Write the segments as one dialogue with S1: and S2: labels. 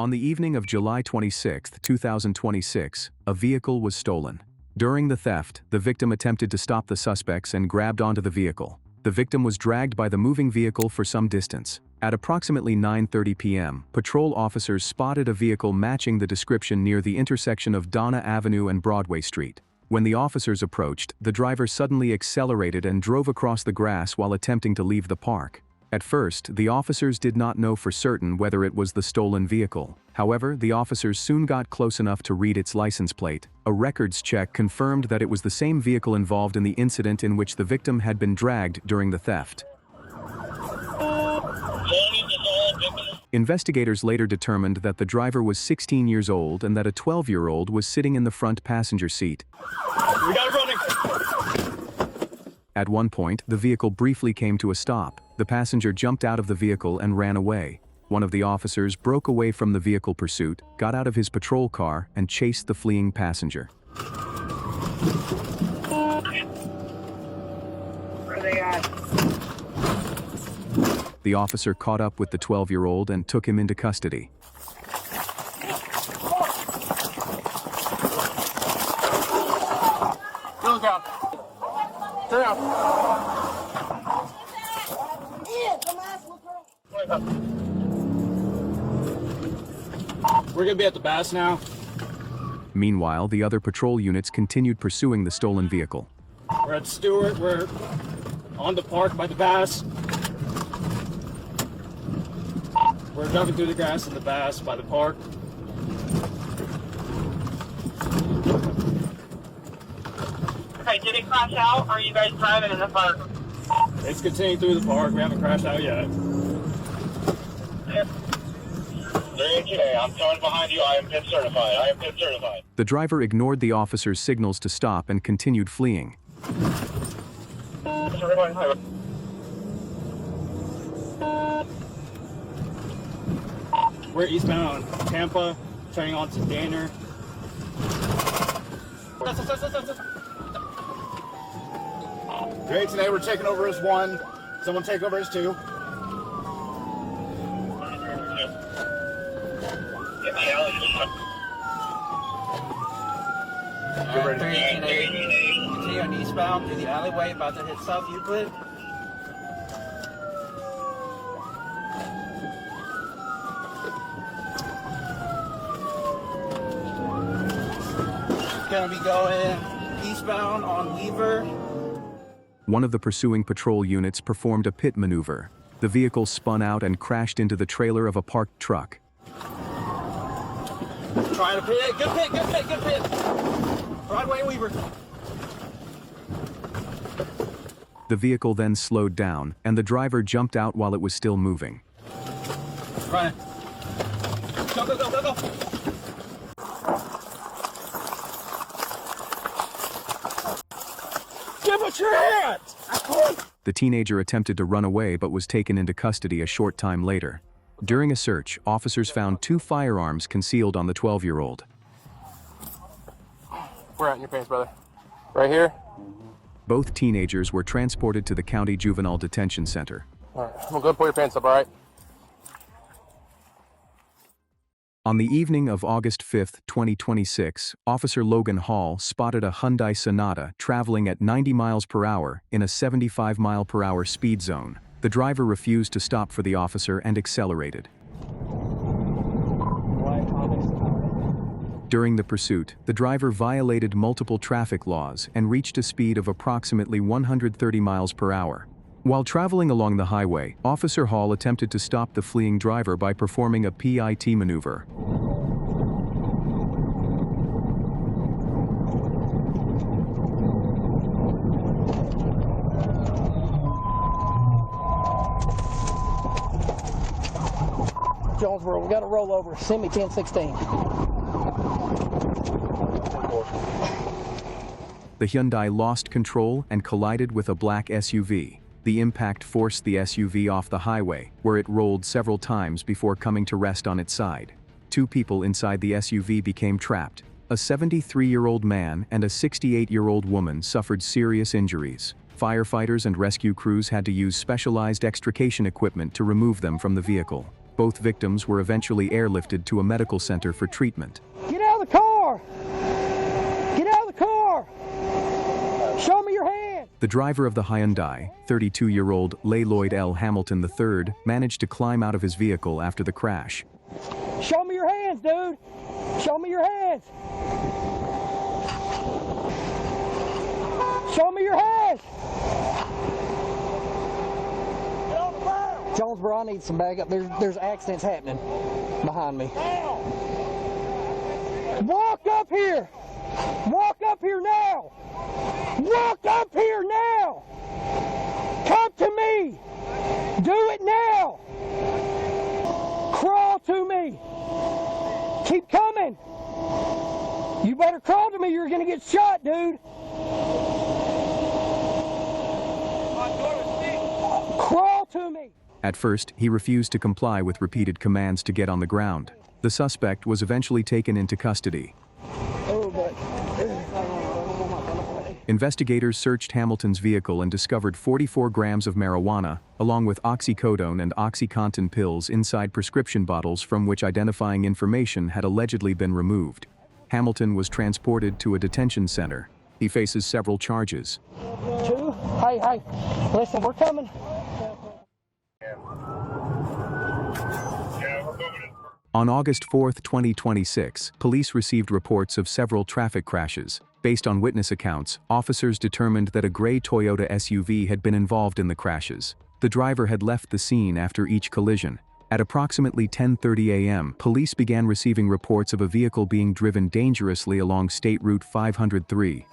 S1: On the evening of July 26, 2026, a vehicle was stolen. During the theft, the victim attempted to stop the suspects and grabbed onto the vehicle. The victim was dragged by the moving vehicle for some distance. At approximately 9:30 p.m., patrol officers spotted a vehicle matching the description near the intersection of Donna Avenue and Broadway Street. When the officers approached, the driver suddenly accelerated and drove across the grass while attempting to leave the park. At first, the officers did not know for certain whether it was the stolen vehicle. However, the officers soon got close enough to read its license plate. A records check confirmed that it was the same vehicle involved in the incident in which the victim had been dragged during the theft. Investigators later determined that the driver was 16 years old and that a 12-year-old was sitting in the front passenger seat.
S2: We got it running!
S1: At one point, the vehicle briefly came to a stop. The passenger jumped out of the vehicle and ran away. One of the officers broke away from the vehicle pursuit, got out of his patrol car, and chased the fleeing passenger.
S3: Where are they at?
S1: The officer caught up with the 12-year-old and took him into custody.
S2: Go down. Stay down. We're gonna be at the Bass now.
S1: Meanwhile, the other patrol units continued pursuing the stolen vehicle.
S2: We're at Stewart. We're on the park by the Bass. We're driving through the grass at the Bass by the park.
S3: Okay, did it crash out, or are you guys driving in the park?
S2: It's continuing through the park. We haven't crashed out yet.
S4: today. I'm coming behind you. I am pit certified. I am pit certified.
S1: The driver ignored the officer's signals to stop and continued fleeing.
S2: We're eastbound on Tampa, turning on to Danner.
S4: Great, today we're taking over as 1. Someone take over as 2.
S5: Continue on eastbound through the alleyway, about to hit South Euclid. Gonna be going eastbound on Weaver.
S1: One of the pursuing patrol units performed a pit maneuver. The vehicle spun out and crashed into the trailer of a parked truck.
S5: Trying to pit. Good pit, good pit, good pit. Broadway Weaver.
S1: The vehicle then slowed down, and the driver jumped out while it was still moving.
S5: Run. Go, go, go, go, go.
S2: Give us your hands!
S1: The teenager attempted to run away but was taken into custody a short time later. During a search, officers found 2 firearms concealed on the 12-year-old.
S2: Where at in your pants, brother? Right here?
S1: Both teenagers were transported to the County Juvenile Detention Center.
S2: All right, I'm gonna go pull your pants up, all right?
S1: On the evening of August 5, 2026, Officer Logan Hall spotted a Hyundai Sonata traveling at 90 miles per hour in a 75 mile per hour speed zone. The driver refused to stop for the officer and accelerated. During the pursuit, the driver violated multiple traffic laws and reached a speed of approximately 130 miles per hour. While traveling along the highway, Officer Hall attempted to stop the fleeing driver by performing a PIT maneuver.
S6: Jonesboro, we got to roll over. Send me 1016.
S1: The Hyundai lost control and collided with a black SUV. The impact forced the SUV off the highway, where it rolled several times before coming to rest on its side. 2 people inside the SUV became trapped. A 73-year-old man and a 68-year-old woman suffered serious injuries. Firefighters and rescue crews had to use specialized extrication equipment to remove them from the vehicle. Both victims were eventually airlifted to a medical center for treatment.
S6: Get out of the car! Get out of the car! Show me your hand!
S1: The driver of the Hyundai, 32-year-old Lloyd L. Hamilton III, managed to climb out of his vehicle after the crash.
S6: Show me your hands, dude! Show me your hands! Show me your hands! Jonesboro, I need some backup. There's accidents happening behind me. Walk up here! Walk up here now! Walk up here now! Come to me! Do it now! Crawl to me! Keep coming! You better crawl to me, you're gonna get shot, dude! Crawl to me!
S1: At first, he refused to comply with repeated commands to get on the ground. The suspect was eventually taken into custody. Investigators searched Hamilton's vehicle and discovered 44 grams of marijuana, along with oxycodone and OxyContin pills inside prescription bottles from which identifying information had allegedly been removed. Hamilton was transported to a detention center. He faces several charges.
S6: Hey, listen, we're coming.
S1: On August 4, 2026, police received reports of several traffic crashes. Based on witness accounts, officers determined that a gray Toyota SUV had been involved in the crashes. The driver had left the scene after each collision. At approximately 10:30 a.m., police began receiving reports of a vehicle being driven dangerously along State Route 503.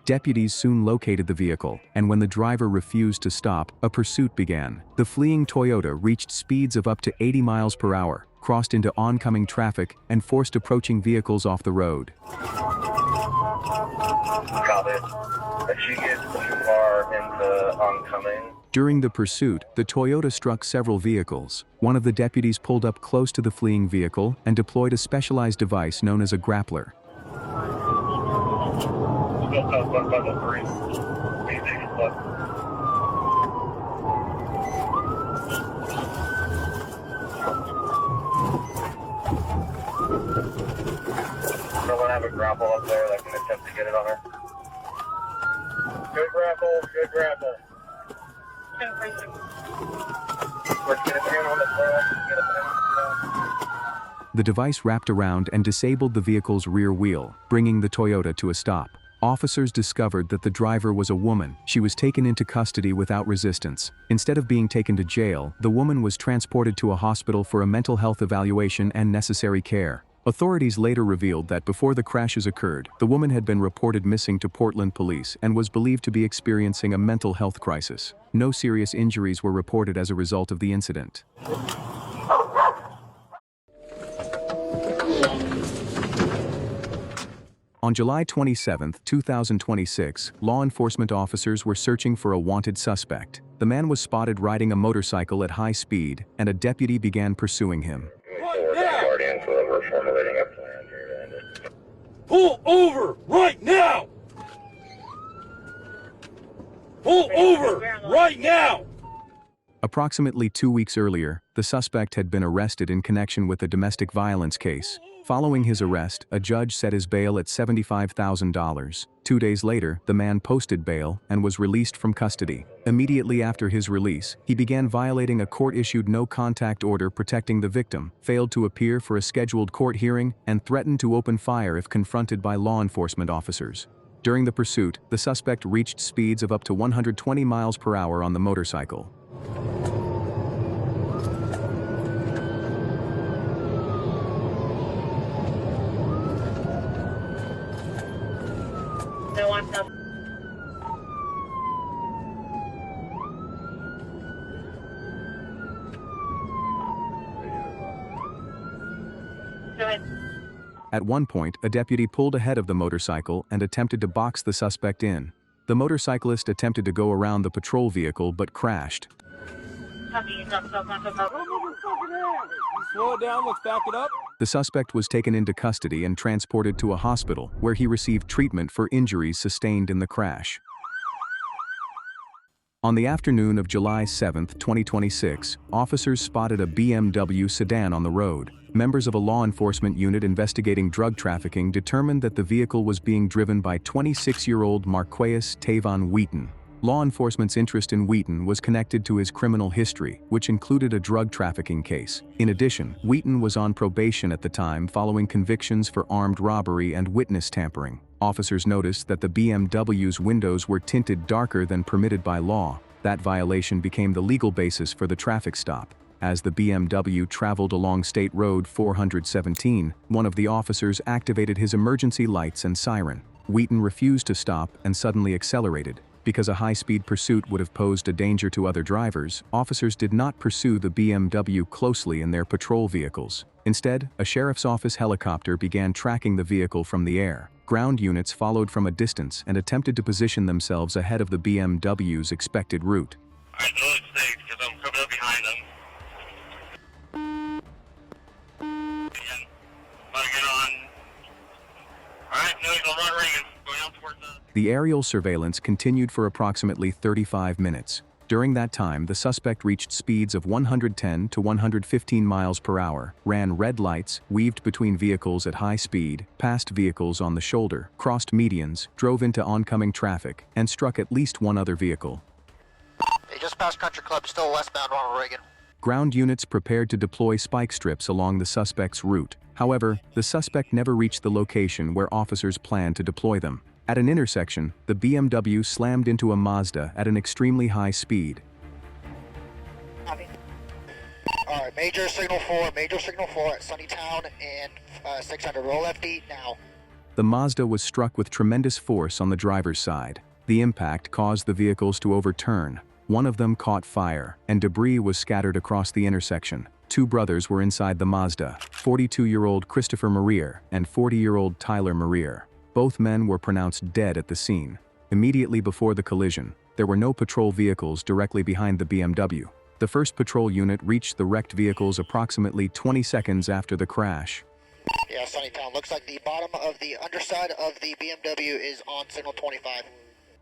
S1: Deputies soon located the vehicle, and when the driver refused to stop, a pursuit began. The fleeing Toyota reached speeds of up to 80 miles per hour, crossed into oncoming traffic, and forced approaching vehicles off the road.
S7: If she gets too far into oncoming.
S1: During the pursuit, the Toyota struck several vehicles. One of the deputies pulled up close to the fleeing vehicle and deployed a specialized device known as a grappler.
S7: Level 3. Someone have a grapple up there that can attempt to get it on her. Good grapple, good grapple. Let's get a pin on the floor. Get a pin on the floor.
S1: The device wrapped around and disabled the vehicle's rear wheel, bringing the Toyota to a stop. Officers discovered that the driver was a woman. She was taken into custody without resistance. Instead of being taken to jail, the woman was transported to a hospital for a mental health evaluation and necessary care. Authorities later revealed that before the crashes occurred, the woman had been reported missing to Portland police and was believed to be experiencing a mental health crisis. No serious injuries were reported as a result of the incident. On July 27, 2026, law enforcement officers were searching for a wanted suspect. The man was spotted riding a motorcycle at high speed, and a deputy began pursuing him.
S2: Pull over right now! Pull over right now!
S1: Approximately 2 weeks earlier, the suspect had been arrested in connection with a domestic violence case. Following his arrest, a judge set his bail at $75,000. 2 days later, the man posted bail and was released from custody. Immediately after his release, he began violating a court-issued no-contact order protecting the victim, failed to appear for a scheduled court hearing, and threatened to open fire if confronted by law enforcement officers. During the pursuit, the suspect reached speeds of up to 120 miles per hour on the motorcycle. At one point, a deputy pulled ahead of the motorcycle and attempted to box the suspect in. The motorcyclist attempted to go around the patrol vehicle but crashed.
S5: Slow it down, let's back it up.
S1: The suspect was taken into custody and transported to a hospital, where he received treatment for injuries sustained in the crash. On the afternoon of July 7, 2026, officers spotted a BMW sedan on the road. Members of a law enforcement unit investigating drug trafficking determined that the vehicle was being driven by 26-year-old Marqueus Tavon Wheaton. Law enforcement's interest in Wheaton was connected to his criminal history, which included a drug trafficking case. In addition, Wheaton was on probation at the time following convictions for armed robbery and witness tampering. Officers noticed that the BMW's windows were tinted darker than permitted by law. That violation became the legal basis for the traffic stop. As the BMW traveled along State Road 417, one of the officers activated his emergency lights and siren. Wheaton refused to stop and suddenly accelerated. Because a high-speed pursuit would have posed a danger to other drivers, officers did not pursue the BMW closely in their patrol vehicles. Instead, a sheriff's office helicopter began tracking the vehicle from the air. Ground units followed from a distance and attempted to position themselves ahead of the BMW's expected route.
S7: Alright, no, it's safe because I'm coming up behind them. And about to get on. Alright, no, he's on Ron Reagan, going out towards the...
S1: The aerial surveillance continued for approximately 35 minutes. During that time, the suspect reached speeds of 110 to 115 miles per hour, ran red lights, weaved between vehicles at high speed, passed vehicles on the shoulder, crossed medians, drove into oncoming traffic, and struck at least one other vehicle.
S8: They just passed Country Club, still westbound Ronald Reagan.
S1: Ground units prepared to deploy spike strips along the suspect's route. However, the suspect never reached the location where officers planned to deploy them. At an intersection, the BMW slammed into a Mazda at an extremely high speed.
S8: Alright, major signal 4 at Sunnytown and 600. Roll FD now.
S1: The Mazda was struck with tremendous force on the driver's side. The impact caused the vehicles to overturn. One of them caught fire, and debris was scattered across the intersection. Two brothers were inside the Mazda, 42-year-old Christopher Marier and 40-year-old Tyler Marier. Both men were pronounced dead at the scene. Immediately before the collision, there were no patrol vehicles directly behind the BMW. The first patrol unit reached the wrecked vehicles approximately 20 seconds after the crash.
S8: Yeah, Sunnytown. Looks like the bottom of the underside of the BMW is on signal 25.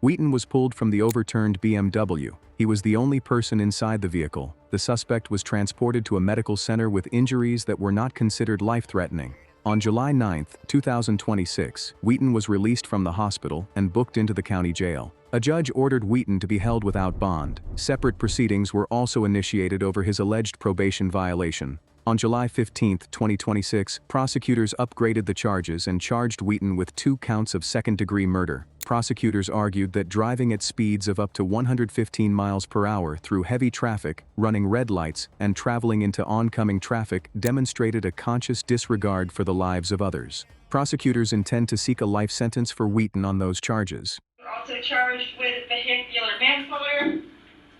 S1: Wheaton was pulled from the overturned BMW. He was the only person inside the vehicle. The suspect was transported to a medical center with injuries that were not considered life-threatening. On July 9, 2026, Wheaton was released from the hospital and booked into the county jail. A judge ordered Wheaton to be held without bond. Separate proceedings were also initiated over his alleged probation violation. On July 15, 2026, prosecutors upgraded the charges and charged Wheaton with 2 counts of second-degree murder. Prosecutors argued that driving at speeds of up to 115 miles per hour through heavy traffic, running red lights, and traveling into oncoming traffic demonstrated a conscious disregard for the lives of others. Prosecutors intend to seek a life sentence for Wheaton on those charges.
S3: You're also charged with vehicular manslaughter,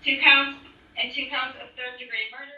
S3: 2 counts, and 2 counts of third-degree murder.